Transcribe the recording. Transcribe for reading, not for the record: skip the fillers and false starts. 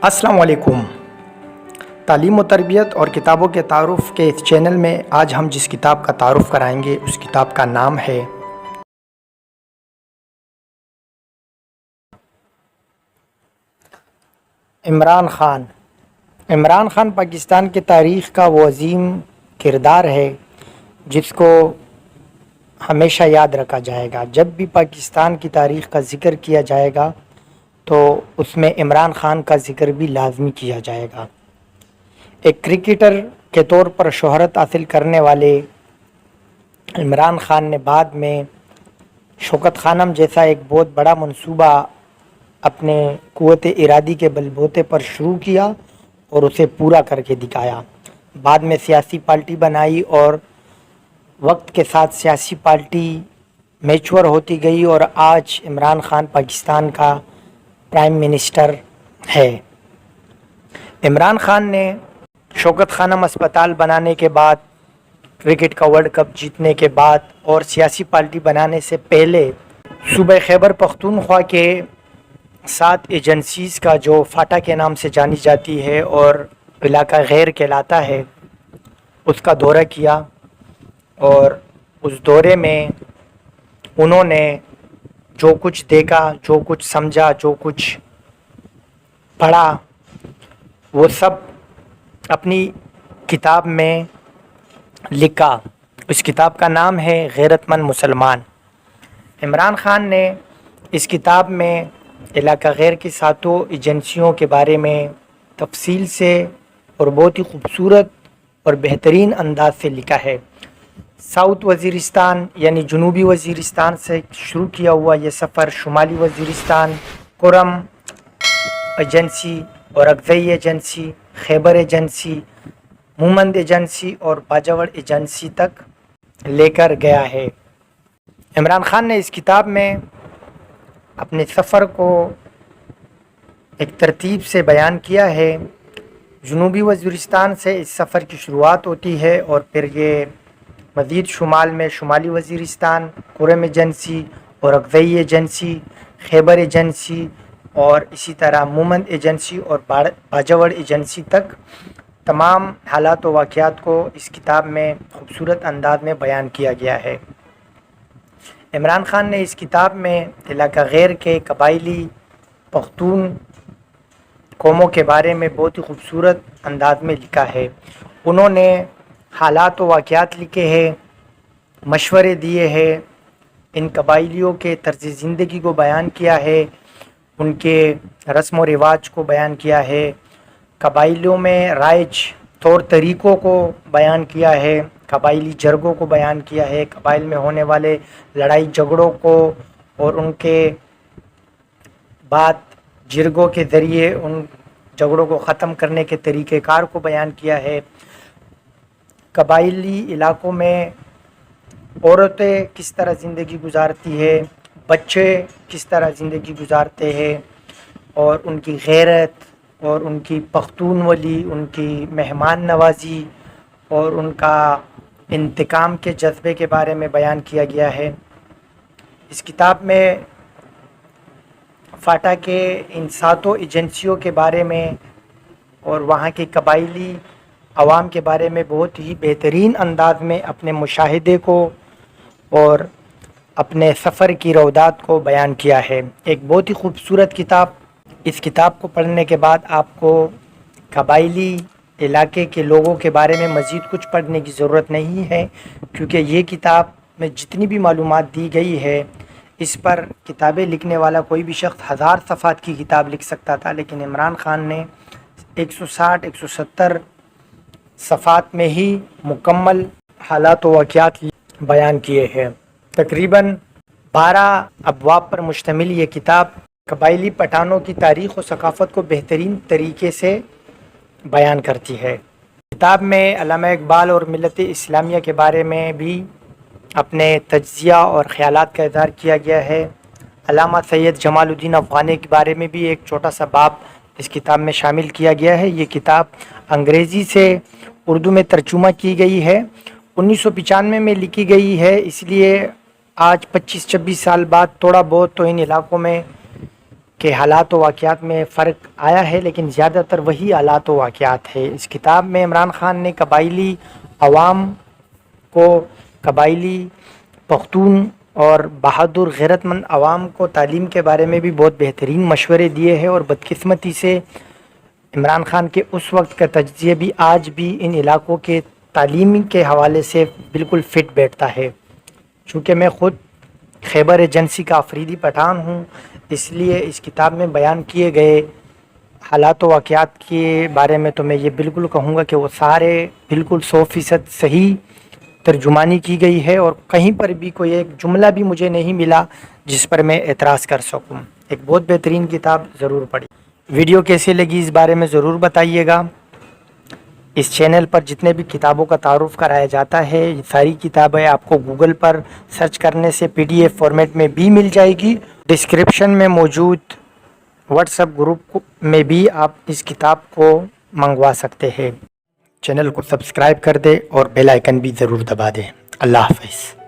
अस्सलाम वालेकुम। तालीम व तरबियत और किताबों के तारुफ़ के इस चैनल में आज हम जिस किताब का तारुफ़ कराएंगे उस किताब का नाम है इमरान ख़ान। इमरान ख़ान पाकिस्तान की तारीख़ का वो अज़ीम किरदार है जिसको हमेशा याद रखा जाएगा। जब भी पाकिस्तान की तारीख़ का ज़िक्र किया जाएगा तो उसमें इमरान ख़ान का ज़िक्र भी लाजमी किया जाएगा। एक क्रिकेटर के तौर पर शोहरत हासिल करने वाले इमरान ख़ान ने बाद में शौकत खानम जैसा एक बहुत बड़ा मंसूबा अपने क़ुव्वत इरादी के बलबूते पर शुरू किया और उसे पूरा करके दिखाया। बाद में सियासी पार्टी बनाई और वक्त के साथ सियासी पार्टी मैच्योर होती गई और आज इमरान ख़ान पाकिस्तान का प्राइम मिनिस्टर है। इमरान ख़ान ने शौकत खानम अस्पताल बनाने के बाद, क्रिकेट का वर्ल्ड कप जीतने के बाद और सियासी पार्टी बनाने से पहले सूबे खैबर पख्तूनख्वा के 7 एजेंसीज़ का जो फाटा के नाम से जानी जाती है और इलाका गैर कहलाता है, उसका दौरा किया और उस दौरे में उन्होंने जो कुछ देखा, जो कुछ समझा, जो कुछ पढ़ा, वो सब अपनी किताब में लिखा। इस किताब का नाम है गैरतमंद मुसलमान। इमरान ख़ान ने इस किताब में इलाका गैर की 7 एजेंसियों के बारे में तफसील से और बहुत ही खूबसूरत और बेहतरीन अंदाज से लिखा है। साउथ वज़ीरिस्तान यानी जनूबी वज़ीरिस्तान से शुरू किया हुआ ये सफ़र शुमाली वज़ीरिस्तान, कुरम एजेंसी और अगज़ई एजेंसी, खैबर एजेंसी, मूमंद एजेंसी और बाजावर एजेंसी तक लेकर गया है। इमरान ख़ान ने इस किताब में अपने सफ़र को एक तरतीब से बयान किया है। जनूबी वज़ीरिस्तान से इस सफ़र की शुरुआत होती है और फिर ये मज़ीद शुमाल में शुमाली वज़ीरिस्तान, कुरम एजेंसी और अगज़ई एजेंसी, खैबर एजेंसी और इसी तरह मूमंद एजेंसी और बाजावर एजेंसी तक तमाम हालात व वाक़यात को इस किताब में खूबसूरत अंदाज में बयान किया गया है। इमरान ख़ान ने इस किताब में इलाका गैर के कबाइली पख्तून कौमों के बारे में बहुत ही खूबसूरत अंदाज में लिखा है। उन्होंने हालात व वाक़यात लिखे हैं, मशवरे दिए हैं, इन कबाइलियों के तर्ज़ ज़िंदगी को बयान किया है, उनके रस्म व रिवाज को बयान किया है, कबाइलियों में राइज तौर तरीक़ों को बयान किया है, कबाइली जरगों को बयान किया है, कबाइल में होने वाले लड़ाई झगड़ों को और उनके बाद जिरगों के ज़रिए उन झगड़ों को ख़त्म करने के तरीक़ेकार को बयान किया है। कबाइली इलाक़ों में औरतें किस तरह ज़िंदगी गुजारती है, बच्चे किस तरह ज़िंदगी गुजारते हैं और उनकी गैरत और उनकी पख्तूनवली, उनकी मेहमान नवाज़ी और उनका इंतकाम के जज्बे के बारे में बयान किया गया है। इस किताब में फाटा के इन 7 एजेंसियों के बारे में और वहाँ के कबाइली अवाम के बारे में बहुत ही बेहतरीन अंदाज में अपने मुशाहिदे को और अपने सफ़र की रौदात को बयान किया है। एक बहुत ही खूबसूरत किताब। इस किताब को पढ़ने के बाद आपको कबाइली इलाके के लोगों के बारे में मज़ीद कुछ पढ़ने की ज़रूरत नहीं है, क्योंकि ये किताब में जितनी भी मालूमात दी गई है इस पर किताबें लिखने वाला कोई भी शख्स 1000 सफ़ात की किताब लिख सकता था, लेकिन इमरान ख़ान ने 160-170 सफ़ात में ही मुकम्मल हालात व वाक़यात बयान किए हैं। तकरीबन 12 अबवाब पर मुश्तमिल ये किताब कबाइली पठानों की तारीख़ और सकाफ़त को बेहतरीन तरीके से बयान करती है। किताब में अल्लामा इकबाल और मिल्लत इस्लामिया के बारे में भी अपने तज्ज़िया और ख़यालात का इज़हार किया गया है। अल्लामा सैयद जमालुद्दीन अफ़ग़ानी के बारे में भी एक छोटा सा बाब इस किताब में शामिल किया गया है। ये किताब अंग्रेज़ी से उर्दू में तर्जुमा की गई है, 1995 में लिखी गई है, इसलिए आज 25-26 साल बाद थोड़ा बहुत तो इन इलाक़ों में کہ حالات و واقعات میں فرق آیا ہے، لیکن زیادہ تر وہی حالات و واقعات ہے۔ اس کتاب میں عمران خان نے قبائلی عوام کو، قبائلی پختون اور بہادر غیرت مند عوام کو تعلیم کے بارے میں بھی بہت بہترین مشورے دیے ہیں، اور بدقسمتی سے عمران خان کے اس وقت کا تجزیہ بھی آج بھی ان علاقوں کے تعلیمی کے حوالے سے بالکل فٹ بیٹھتا ہے۔ چونکہ میں خود خیبر ایجنسی کا افریدی پٹھان ہوں، اس لیے اس کتاب میں بیان کیے گئے حالات و واقعات کے بارے میں تو میں یہ بالکل کہوں گا کہ وہ سارے بالکل 100% صحیح ترجمانی کی گئی ہے، اور کہیں پر بھی کوئی ایک جملہ بھی مجھے نہیں ملا جس پر میں اعتراض کر سکوں۔ ایک بہت بہترین کتاب، ضرور پڑھی۔ ویڈیو کیسے لگی اس بارے میں ضرور بتائیے گا۔ اس چینل پر جتنے بھی کتابوں کا تعارف کرایا جاتا ہے، یہ ساری کتابیں آپ کو گوگل پر سرچ کرنے سے PDF فارمیٹ میں بھی مل جائے گی۔ ڈسکرپشن میں موجود واٹس ایپ گروپ میں بھی آپ اس کتاب کو منگوا سکتے ہیں۔ چینل کو سبسکرائب کر دیں اور بیل آئیکن بھی ضرور دبا دیں۔ اللہ حافظ۔